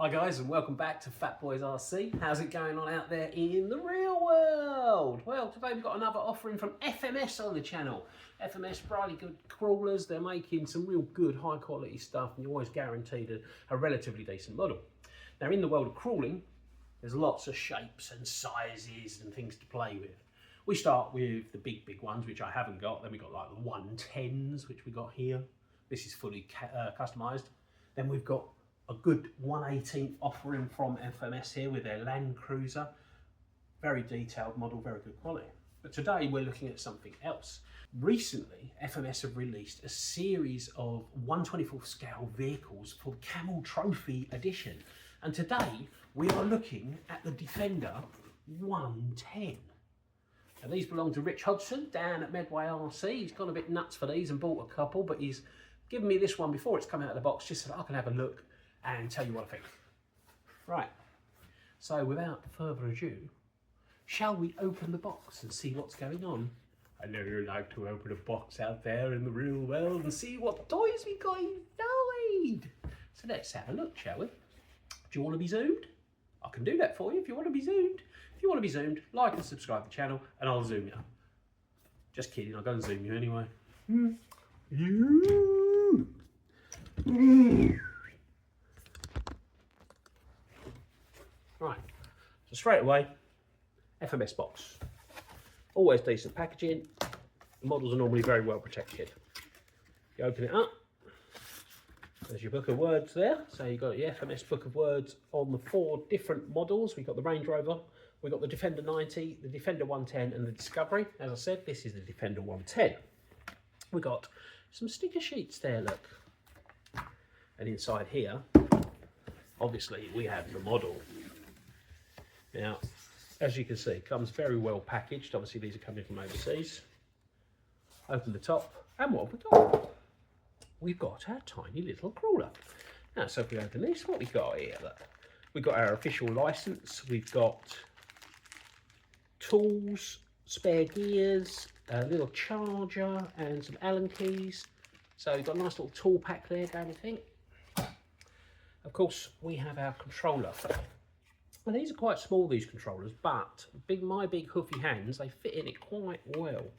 Hi guys, and welcome back to Fat Boys RC. How's it going on out there in the real world? Well, today we've got another offering from FMS on the channel. FMS, really good crawlers. They're making some real good high quality stuff, and you're always guaranteed a relatively decent model. Now, in the world of crawling, there's lots of shapes and sizes and things to play with. We start with the big ones, which I haven't got. Then we've got like the 110s, which we got here. This is fully customized. Then we've got a good 1/18 offering from FMS here with their Land Cruiser. Very detailed model, very good quality. But today we're looking at something else. Recently, FMS have released a series of 1/24 scale vehicles for the Camel Trophy edition. And today we are looking at the Defender 110. Now these belong to Rich Hodgson down at Medway RC. He's gone a bit nuts for these and bought a couple, but he's given me this one before it's come out of the box just so that I can have a look and tell you what I think. Right, so without further ado, shall we open the box and see what's going on? I know you like to open a box out there in the real world and see what toys we got inside. So let's have a look, shall we? Do you want to be zoomed? I can do that for you if you want to be zoomed. If you want to be zoomed, like and subscribe to the channel and I'll zoom you. Just kidding, I'll go and zoom you anyway. Right, so straight away, FMS box. Always decent packaging. The models are normally very well protected. You open it up, there's your book of words there. So you've got your FMS book of words on the 4 different models. We've got the Range Rover, we've got the Defender 90, the Defender 110 and the Discovery. As I said, this is the Defender 110. We've got some sticker sheets there, look. And inside here, obviously we have the model. Now, as you can see, it comes very well packaged. Obviously, these are coming from overseas. Open the top, and what have we got? We've got our tiny little crawler. Now, so if we open this, what we got here? Look, we've got our official license. We've got tools, spare gears, a little charger, and some Allen keys. So we've got a nice little tool pack there, don't you think? Of course, we have our controller. Well, these are quite small, these controllers, but my big hoofy hands, they fit in it quite well.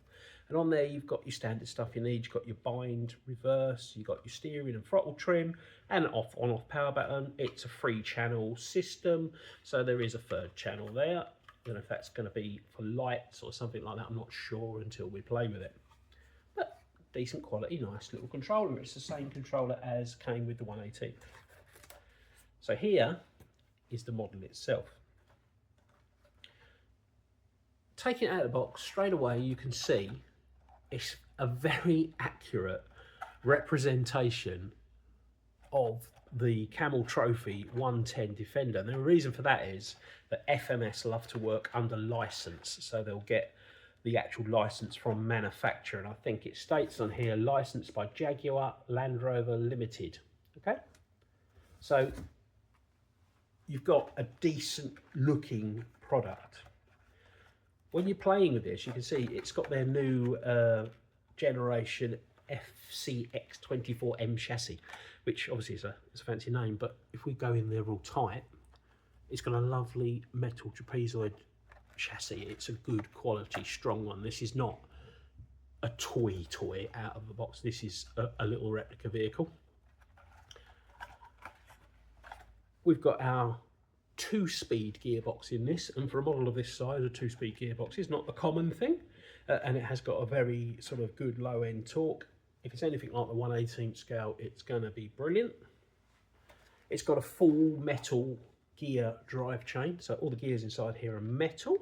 And on there, you've got your standard stuff you need. You've got your bind, reverse, you've got your steering and throttle trim, and an on-off power button. It's a 3-channel system, so there is a 3rd channel there. I don't know if that's going to be for lights or something like that. I'm not sure until we play with it. But decent quality, nice little controller. It's the same controller as came with the 118. So here is the model itself. Taking it out of the box, straight away you can see it's a very accurate representation of the Camel Trophy 110 Defender. And the reason for that is that FMS love to work under license, so they'll get the actual license from manufacturer, and I think it states on here licensed by Jaguar Land Rover Limited. Okay, so you've got a decent looking product. When you're playing with this, you can see it's got their new generation FCX24M chassis, which obviously is a fancy name, but if we go in there real tight, it's got a lovely metal trapezoid chassis. It's a good quality, strong one. This is not a toy out of the box. This is a little replica vehicle. We've got our 2-speed gearbox in this, and for a model of this size, a 2-speed gearbox is not a common thing, and it has got a very sort of good low-end torque. If it's anything like the 1/18 scale, it's going to be brilliant. It's got a full metal gear drive chain, so all the gears inside here are metal,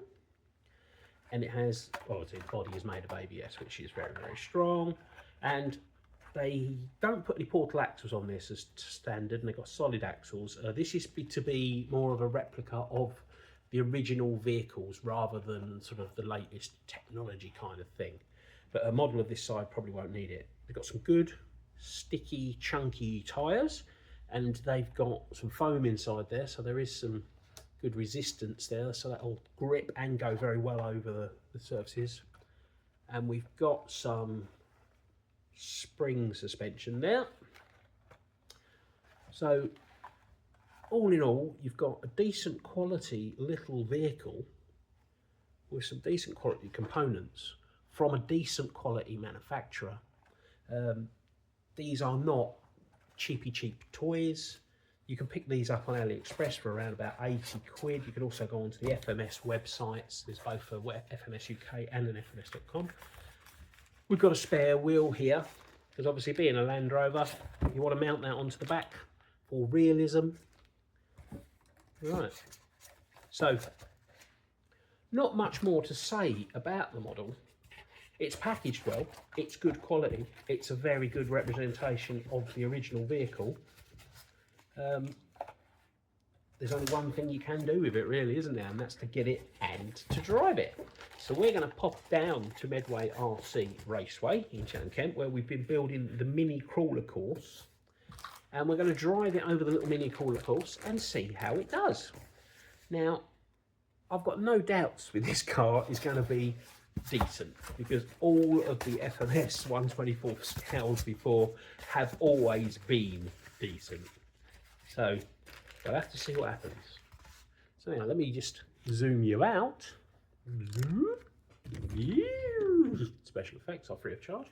and it has, well, the body is made of ABS, which is very, very strong, and they don't put any portal axles on this as standard, and they've got solid axles. This is to be more of a replica of the original vehicles rather than sort of the latest technology kind of thing. But a model of this side probably won't need it. They've got some good, sticky, chunky tyres, and they've got some foam inside there, so there is some good resistance there, so that'll grip and go very well over the surfaces. And we've got some spring suspension there. So all in all, you've got a decent quality little vehicle with some decent quality components from a decent quality manufacturer. These are not cheap toys. You can pick these up on AliExpress for around about 80 quid. You can also go onto the FMS websites. There's both for FMS UK and an FMS.com. We've got a spare wheel here, because obviously being a Land Rover, you want to mount that onto the back for realism. Right, so not much more to say about the model. It's packaged well, it's good quality, it's a very good representation of the original vehicle. There's only one thing you can do with it really, isn't there? And that's to get it and to drive it. So we're going to pop down to Medway RC Raceway in Chatham, Kent, where we've been building the mini crawler course. And we're going to drive it over the little mini crawler course and see how it does. Now, I've got no doubts with this car is going to be decent, because all of the FMS 124 scales before have always been decent. So we'll have to see what happens. So now let me just zoom you out. Special effects are free of charge.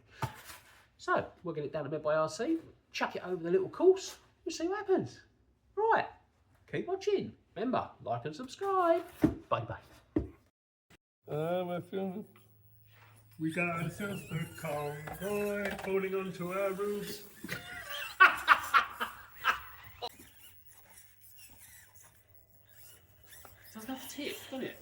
So we'll get it down to Medway RC, chuck it over the little course, we'll see what happens. Right, keep watching. Remember, like and subscribe. Bye bye. We got a sister convoy holding on to our roofs. Doesn't have to tip, doesn't it?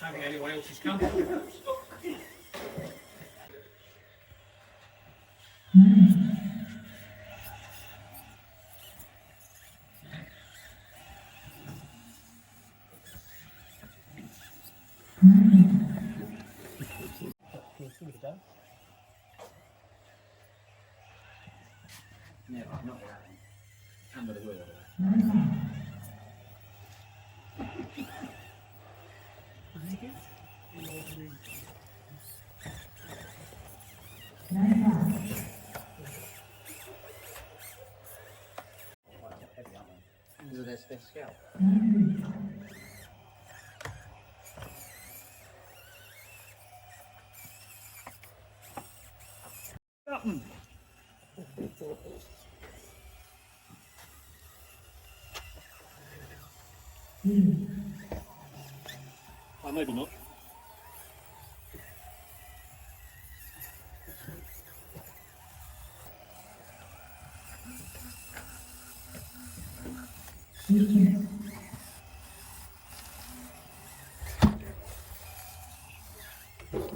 Having anyone else's come. No, I'm not allowed. And with a wheel. Their scalp. Oh, maybe not.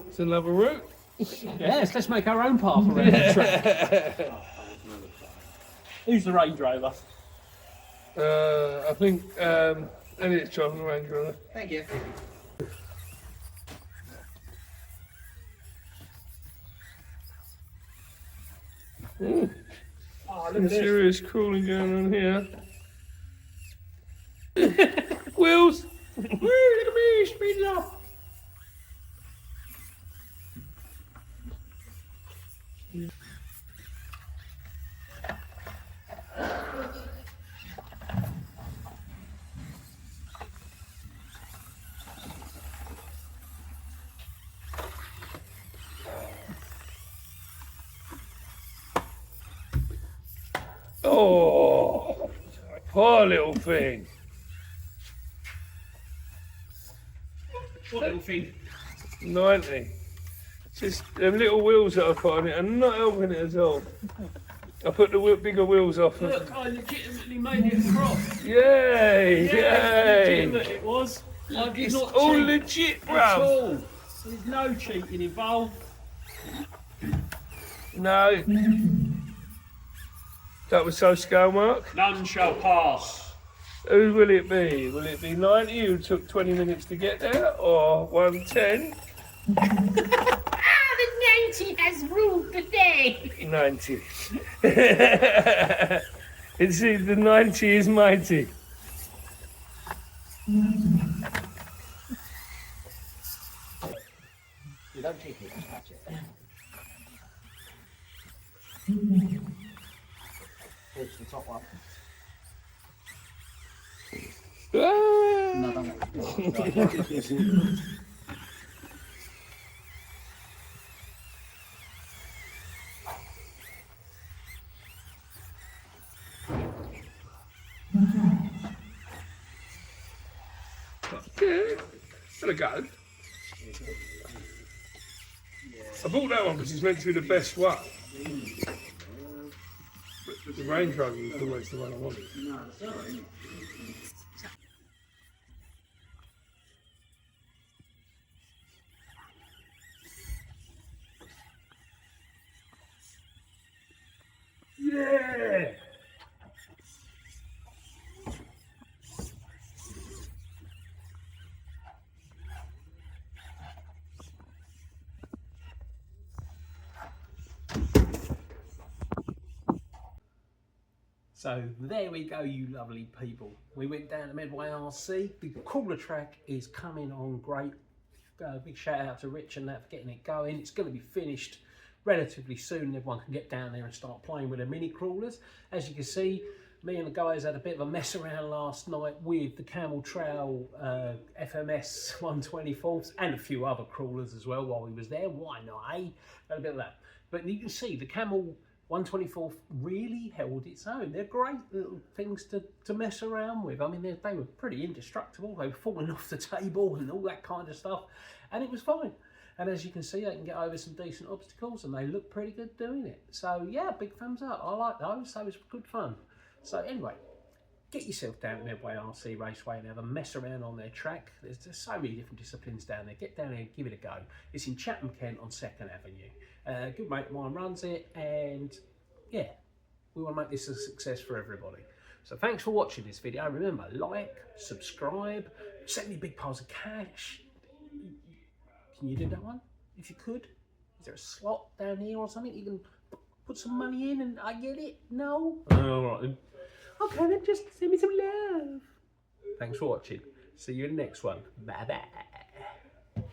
It's another route. Yes, let's make our own path around the track. Who's the Range Rover? I think Elliot's driving the Range Rover. Thank you. Oh, look at this. Serious crawling going on here. Wheels! Woo, look at me, speed it up! Oh, poor little thing. What little thing? 90. Just them little wheels that I put on it are not helping it at all. I put the bigger wheels off. Look, I legitimately made it across. Yay! Yay! Legitimate it was. Like, It's not all cheap legit, at bruv. all. There's no cheating involved. No. That was so scale, Mark. None shall pass. Who will it be? Will it be 90 who took 20 minutes to get there, or 110? Ah, the 90 has ruled the day. 90. It's the 90 is mighty. You don't take it, just touch it. Here's the top one. Another one. Yeah, had a go. I bought that one because it's meant to be the best one. But the Range Rover was always the one I wanted. Yeah! So there we go, you lovely people. We went down to Medway RC. The crawler track is coming on great. Big shout out to Rich and that for getting it going. It's going to be finished relatively soon. Everyone can get down there and start playing with the mini crawlers. As you can see, me and the guys had a bit of a mess around last night with the Camel Trail FMS 124s and a few other crawlers as well while we was there. Why not, eh? Had a bit of that. But you can see the Camel 124 really held its own. They're great little things to mess around with. I mean, they were pretty indestructible. They were falling off the table and all that kind of stuff, and it was fine. And as you can see, they can get over some decent obstacles and they look pretty good doing it. So yeah, big thumbs up. I like those, so it's good fun. So anyway, get yourself down to Medway RC Raceway and have a mess around on their track. There's just so many different disciplines down there. Get down there, give it a go. It's in Chatham, Kent on 2nd Avenue. Good mate of mine runs it, and yeah, we want to make this a success for everybody. So thanks for watching this video. Remember, like, subscribe, send me big piles of cash. Can you do that one? If you could, is there a slot down here or something you can put some money in and I get it? No? All right then. Okay then, just send me some love. Thanks for watching. See you in the next one. Bye bye.